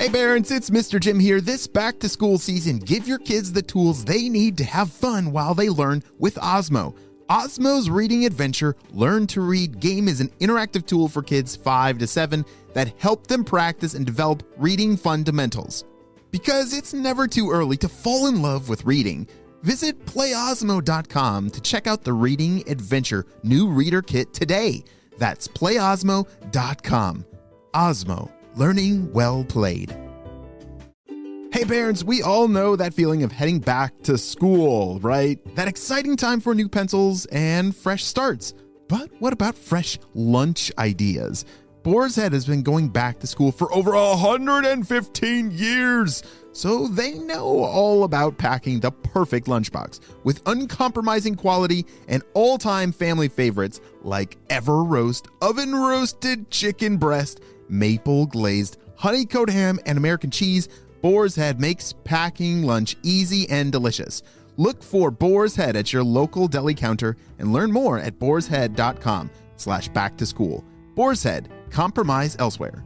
Hey parents, it's Mr. Jim here. This back to school season, give your kids the tools they need to have fun while they learn with Osmo. Osmo's Reading Adventure Learn to Read game is an interactive tool for kids 5 to 7 that help them practice and develop reading fundamentals. Because it's never too early to fall in love with reading, visit playosmo.com to check out the Reading Adventure new reader kit today. That's playosmo.com. Osmo, learning well played. Hey parents, we all know that feeling of heading back to school, right? That exciting time for new pencils and fresh starts. But what about fresh lunch ideas? Boar's Head has been going back to school for over 115 years, so they know all about packing the perfect lunchbox with uncompromising quality and all-time family favorites like Ever Roast, oven roasted chicken breast, maple glazed honey-coated ham, and American cheese. Boar's Head makes packing lunch easy and delicious. Look for Boar's Head at your local deli counter and learn more at boarshead.com/back-to-school. Boar's Head, compromise elsewhere.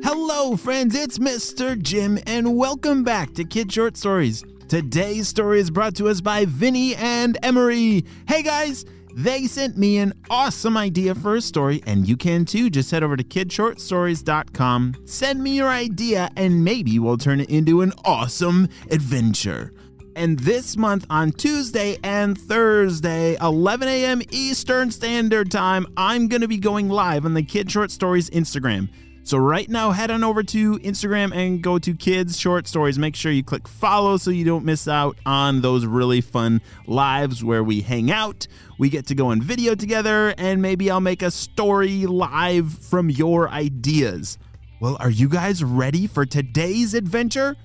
Hello friends, it's Mr. Jim and welcome back to Kid Short Stories. Today's story is brought to us by Vinny and Emery. Hey guys! They sent me an awesome idea for a story, and you can too. Just head over to kidshortstories.com, send me your idea, and maybe we'll turn it into an awesome adventure. And this month on Tuesday and Thursday, 11 a.m. Eastern Standard Time, I'm going to be going live on the Kid Short Stories Instagram. So right now, head on over to Instagram and go to Kids Short Stories. Make sure you click follow so you don't miss out on those really fun lives where we hang out. We get to go in video together, and maybe I'll make a story live from your ideas. Well, are you guys ready for today's adventure?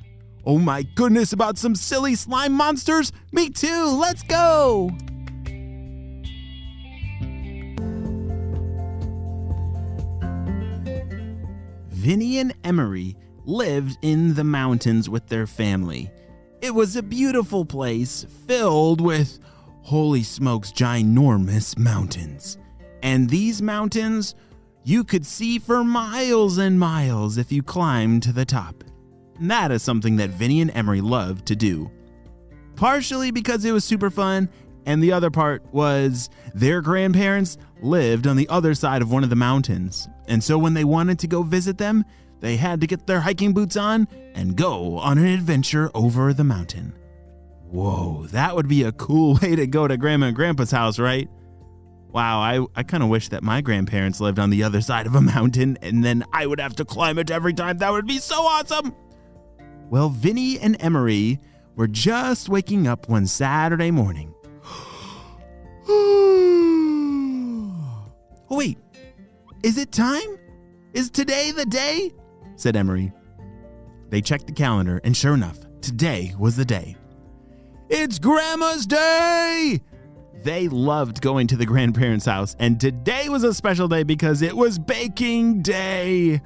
Oh my goodness, about some silly slime monsters? Me too, let's go! Vinny and Emery lived in the mountains with their family. It was a beautiful place filled with, holy smokes, ginormous mountains. And these mountains you could see for miles and miles if you climbed to the top. And that is something that Vinny and Emery loved to do. Partially because it was super fun, and the other part was their grandparents lived on the other side of one of the mountains. And so when they wanted to go visit them, they had to get their hiking boots on and go on an adventure over the mountain. Whoa, that would be a cool way to go to Grandma and Grandpa's house, right? Wow, I kind of wish that my grandparents lived on the other side of a mountain and then I would have to climb it every time. That would be so awesome! Well, Vinny and Emery were just waking up one Saturday morning. Oh, wait, is it time? Is today the day? Said Emery. They checked the calendar, and sure enough, today was the day. It's Grandma's Day! They loved going to the grandparents' house, and today was a special day because it was baking day.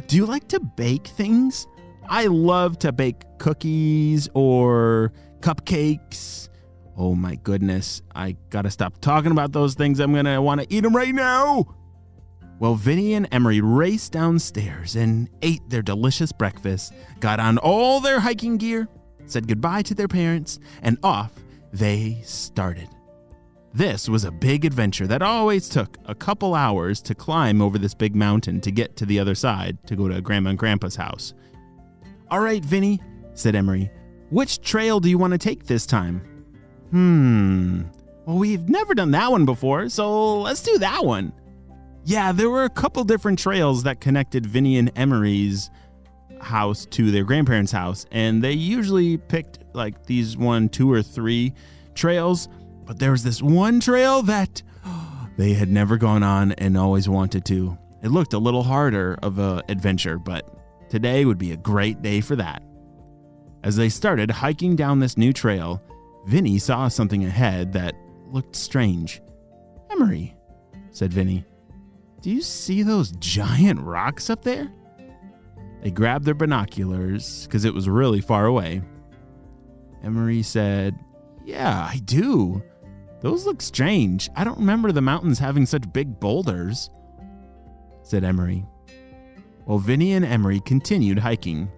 Do you like to bake things? I love to bake cookies or cupcakes. Oh my goodness, I gotta stop talking about those things. I'm gonna wanna eat them right now. Well, Vinny and Emery raced downstairs and ate their delicious breakfast, got on all their hiking gear, said goodbye to their parents, and off they started. This was a big adventure that always took a couple hours to climb over this big mountain to get to the other side to go to Grandma and Grandpa's house. All right, Vinny, said Emery, which trail do you want to take this time? Well, we've never done that one before, so let's do that one. Yeah, there were a couple different trails that connected Vinny and Emery's house to their grandparents' house, and they usually picked like these 1, 2, or 3 trails, but there was this one trail that they had never gone on and always wanted to. It looked a little harder of an adventure, but today would be a great day for that. As they started hiking down this new trail, Vinny saw something ahead that looked strange. Emery, said Vinny, do you see those giant rocks up there? They grabbed their binoculars because it was really far away. Emery said, yeah, I do. Those look strange. I don't remember the mountains having such big boulders, said Emery. Well, Vinny and Emery continued hiking.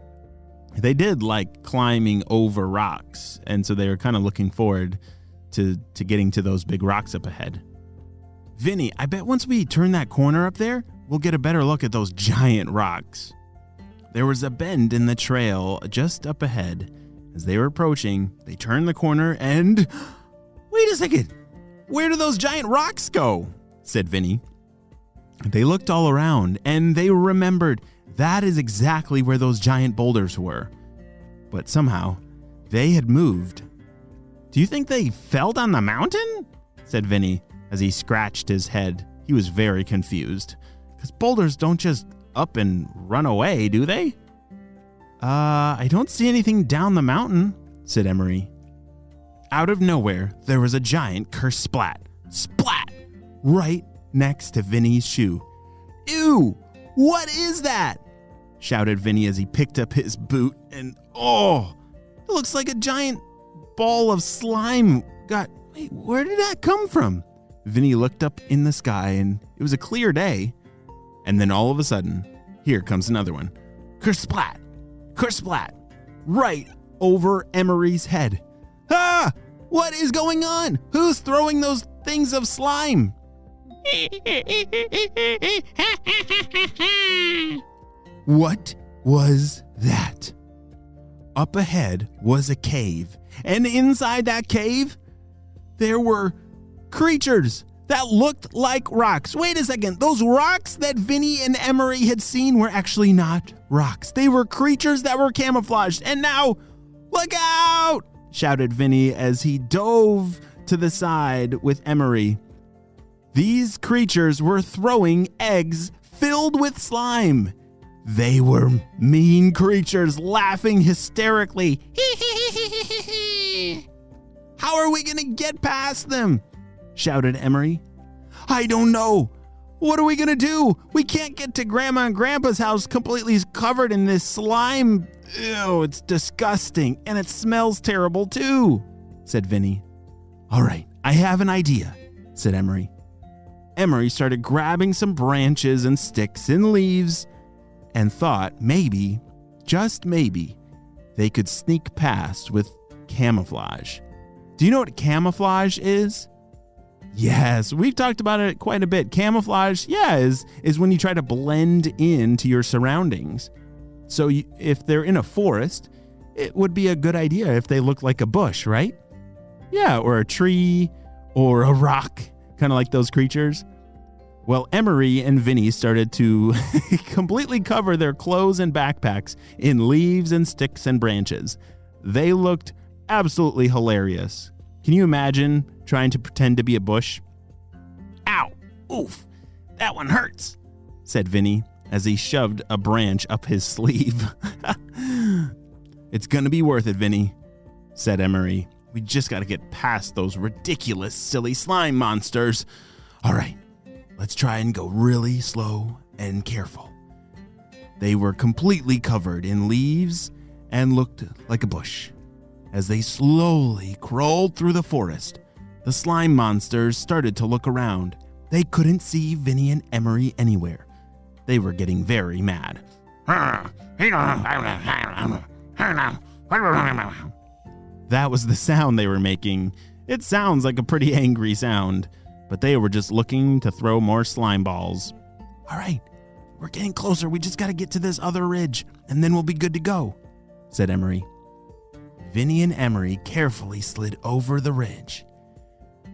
They did like climbing over rocks, and so they were kind of looking forward to getting to those big rocks up ahead. Vinny, I bet once we turn that corner up there, we'll get a better look at those giant rocks. There was a bend in the trail just up ahead. As they were approaching, they turned the corner and... Wait a second! Where do those giant rocks go? Said Vinny. They looked all around and they remembered that is exactly where those giant boulders were. But somehow, they had moved. Do you think they fell down the mountain? Said Vinny as he scratched his head. He was very confused. Because boulders don't just up and run away, do they? I don't see anything down the mountain, said Emery. Out of nowhere, there was a giant curse splat. Splat! Right next to Vinny's shoe. Ew! What is that? Shouted Vinny as he picked up his boot and it looks like a giant ball of slime. Wait, where did that come from? Vinny looked up in the sky and it was a clear day. And then all of a sudden, here comes another one. Kersplat! Kersplat! Right over Emery's head. Ah! What is going on? Who's throwing those things of slime? What was that? Up ahead was a cave, and inside that cave, there were creatures that looked like rocks. Wait a second, those rocks that Vinny and Emery had seen were actually not rocks. They were creatures that were camouflaged, and now, look out! Shouted Vinny as he dove to the side with Emery. These creatures were throwing eggs filled with slime. They were mean creatures laughing hysterically. How are we going to get past them? Shouted Emery. I don't know. What are we going to do? We can't get to Grandma and Grandpa's house completely covered in this slime. Ew, it's disgusting, and it smells terrible too, said Vinny. All right, I have an idea, said Emery. Emery started grabbing some branches and sticks and leaves and thought maybe, just maybe, they could sneak past with camouflage. Do you know what camouflage is? Yes, we've talked about it quite a bit. Camouflage, is when you try to blend into your surroundings. So if they're in a forest, it would be a good idea if they look like a bush, right? Yeah, or a tree or a rock, kind of like those creatures. Well, Emery and Vinny started to completely cover their clothes and backpacks in leaves and sticks and branches. They looked absolutely hilarious. Can you imagine trying to pretend to be a bush? Ow! Oof! That one hurts, said Vinny as he shoved a branch up his sleeve. It's gonna be worth it, Vinny, said Emery. We just gotta get past those ridiculous, silly slime monsters. All right, let's try and go really slow and careful. They were completely covered in leaves and looked like a bush. As they slowly crawled through the forest, the slime monsters started to look around. They couldn't see Vinny and Emery anywhere. They were getting very mad. That was the sound they were making. It sounds like a pretty angry sound, but they were just looking to throw more slime balls. All right, we're getting closer. We just got to get to this other ridge, and then we'll be good to go, said Emery. Vinny and Emery carefully slid over the ridge.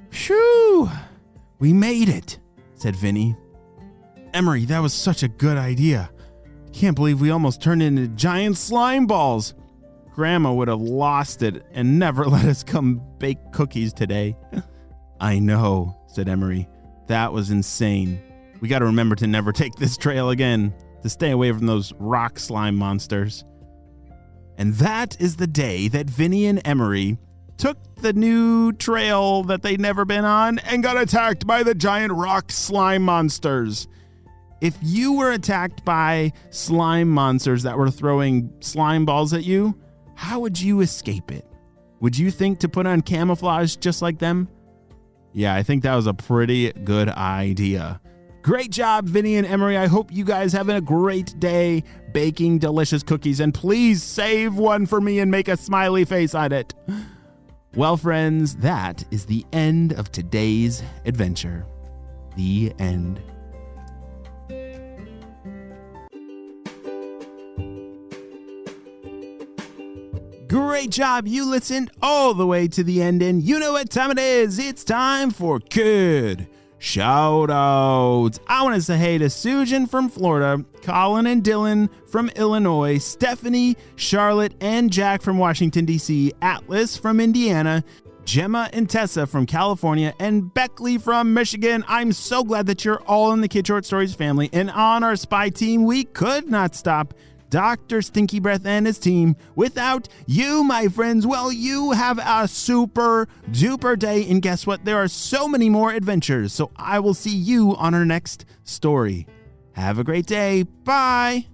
Phew! We made it, said Vinny. Emery, that was such a good idea. Can't believe we almost turned into giant slime balls. Grandma would have lost it and never let us come bake cookies today. I know, said Emery. That was insane. We got to remember to never take this trail again, to stay away from those rock slime monsters. And that is the day that Vinny and Emery took the new trail that they'd never been on and got attacked by the giant rock slime monsters. If you were attacked by slime monsters that were throwing slime balls at you, how would you escape it? Would you think to put on camouflage just like them? Yeah, I think that was a pretty good idea. Great job, Vinny and Emery. I hope you guys have a great day baking delicious cookies, and please save one for me and make a smiley face on it. Well, friends, that is the end of today's adventure. The end. Great job. You listened all the way to the end, and you know what time it is. It's time for Kid Shoutouts. I want to say hey to Sujan from Florida, Colin and Dylan from Illinois, Stephanie, Charlotte, and Jack from Washington, D.C., Atlas from Indiana, Gemma and Tessa from California, and Beckley from Michigan. I'm so glad that you're all in the Kid Short Stories family, and on our spy team, we could not stop Dr. Stinky Breath and his team without you, my friends. Well, you have a super duper day, and guess what? There are so many more adventures, so I will see you on our next story. Have a great day. Bye.